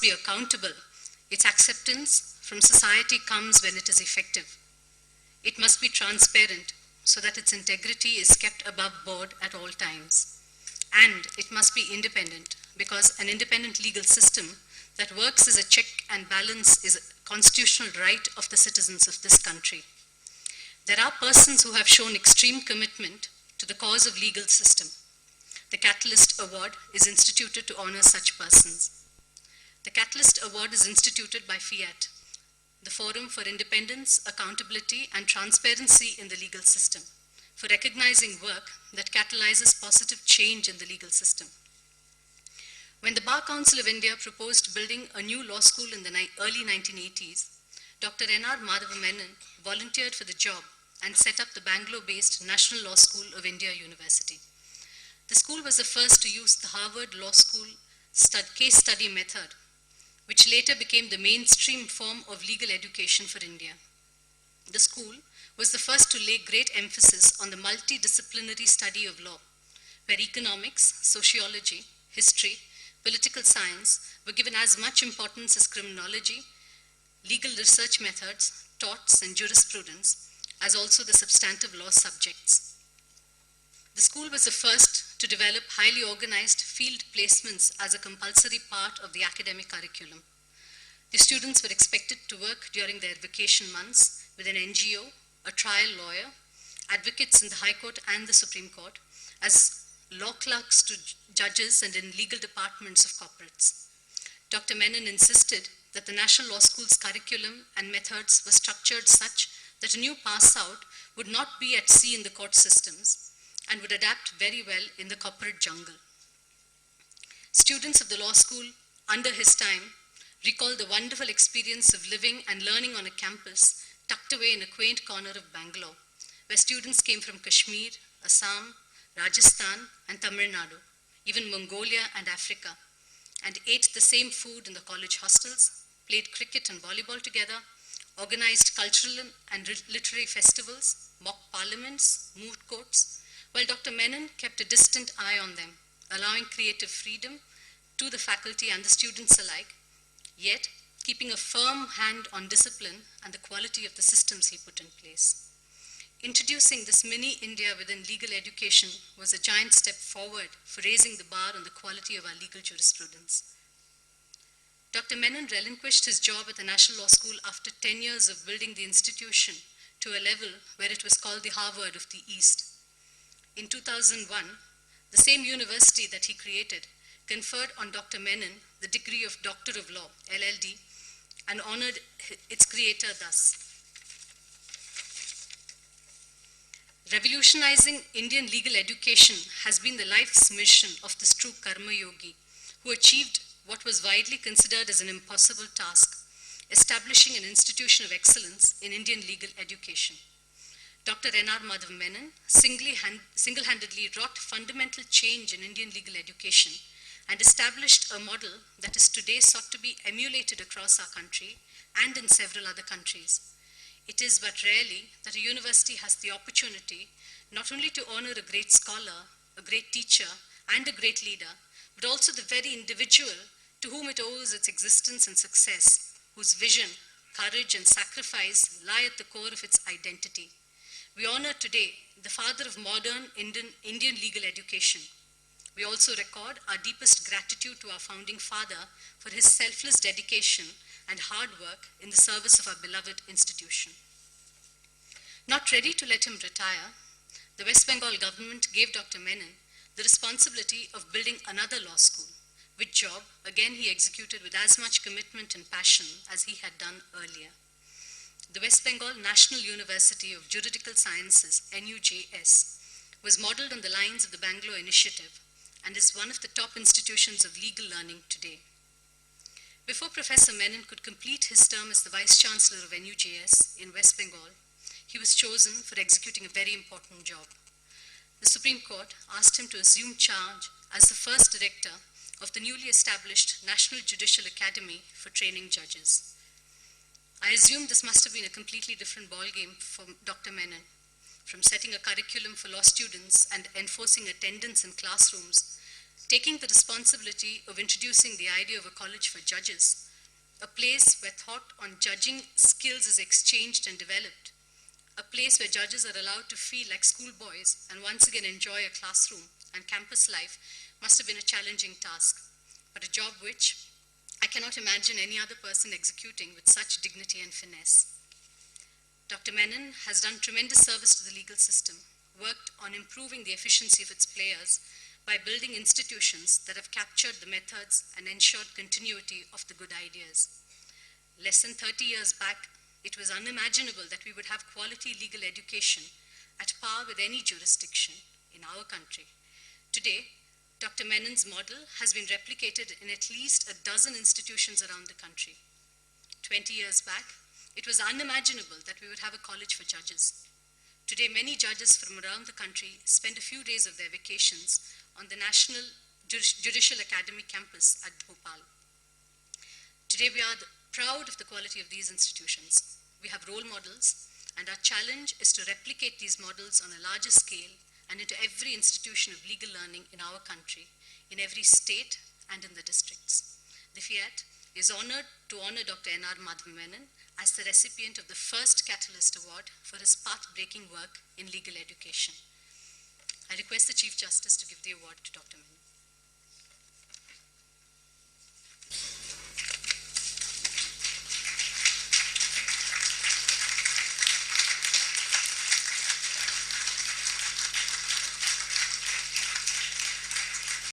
be accountable. Its acceptance from society comes when it is effective. It must be transparent so that its integrity is kept above board at all times. And it must be independent because an independent legal system that works as a check and balance is a constitutional right of the citizens of this country. There are persons who have shown extreme commitment to the cause of legal system. The Catalyst Award is instituted to honor such persons. The Catalyst Award is instituted by FIAT, the Forum for Independence, Accountability, and Transparency in the Legal System, for recognizing work that catalyzes positive change in the legal system. When the Bar Council of India proposed building a new law school in the early 1980s, Dr. N.R. Madhavan Menon volunteered for the job and set up the Bangalore-based National Law School of India University. The school was the first to use the Harvard Law School case study method, which later became the mainstream form of legal education for India. The school was the first to lay great emphasis on the multidisciplinary study of law, where economics, sociology, history, political science were given as much importance as criminology, legal research methods, torts, and jurisprudence, as also the substantive law subjects. The school was the first to develop highly organized field placements as a compulsory part of the academic curriculum. The students were expected to work during their vacation months with an NGO, a trial lawyer, advocates in the High Court and the Supreme Court, as law clerks to judges and in legal departments of corporates. Dr. Menon insisted that the National Law School's curriculum and methods were structured such that a new pass-out would not be at sea in the court systems and would adapt very well in the corporate jungle. Students of the law school under his time recall the wonderful experience of living and learning on a campus tucked away in a quaint corner of Bangalore, where students came from Kashmir, Assam, Rajasthan, and Tamil Nadu, even Mongolia and Africa, and ate the same food in the college hostels, played cricket and volleyball together, organized cultural and literary festivals, mock parliaments, moot courts, while Dr. Menon kept a distant eye on them, allowing creative freedom to the faculty and the students alike, yet keeping a firm hand on discipline and the quality of the systems he put in place. Introducing this mini India within legal education was a giant step forward for raising the bar on the quality of our legal jurisprudence. Dr. Menon relinquished his job at the National Law School after 10 years of building the institution to a level where it was called the Harvard of the East. In 2001, the same university that he created conferred on Dr. Menon the degree of Doctor of Law, LLD, and honored its creator thus. Revolutionizing Indian legal education has been the life's mission of this true Karma Yogi, who achieved what was widely considered as an impossible task, establishing an institution of excellence in Indian legal education. Dr. N.R. Madhavan Menon single-handedly wrought fundamental change in Indian legal education and established a model that is today sought to be emulated across our country and in several other countries. It is but rarely that a university has the opportunity not only to honor a great scholar, a great teacher, and a great leader, but also the very individual to whom it owes its existence and success, whose vision, courage, and sacrifice lie at the core of its identity. We honor today the father of modern Indian legal education. We also record our deepest gratitude to our founding father for his selfless dedication and hard work in the service of our beloved institution. Not ready to let him retire, the West Bengal government gave Dr. Menon the responsibility of building another law school, which job, again, he executed with as much commitment and passion as he had done earlier. The West Bengal National University of Juridical Sciences, NUJS, was modeled on the lines of the Bangalore Initiative and is one of the top institutions of legal learning today. Before Professor Menon could complete his term as the Vice Chancellor of NUJS in West Bengal, he was chosen for executing a very important job. The Supreme Court asked him to assume charge as the first director of the newly established National Judicial Academy for training judges. I assume this must have been a completely different ballgame for Dr. Menon, from setting a curriculum for law students and enforcing attendance in classrooms taking the responsibility of introducing the idea of a college for judges, a place where thought on judging skills is exchanged and developed, a place where judges are allowed to feel like schoolboys and once again enjoy a classroom and campus life must have been a challenging task, but a job which I cannot imagine any other person executing with such dignity and finesse. Dr. Menon has done tremendous service to the legal system, worked on improving the efficiency of its players by building institutions that have captured the methods and ensured continuity of the good ideas. Less than 30 years back, it was unimaginable that we would have quality legal education at par with any jurisdiction in our country. Today, Dr. Menon's model has been replicated in at least a dozen institutions around the country. 20 years back, it was unimaginable that we would have a college for judges. Today, many judges from around the country spend a few days of their vacations on the National Judicial Academy campus at Bhopal. Today, we are proud of the quality of these institutions. We have role models, and our challenge is to replicate these models on a larger scale and into every institution of legal learning in our country, in every state and in the districts. The Fiat is honored to honor Dr. N.R. Madhavan Menon as the recipient of the first Catalyst Award for his path-breaking work in legal education. I request the Chief Justice to give the award to Dr. Menon.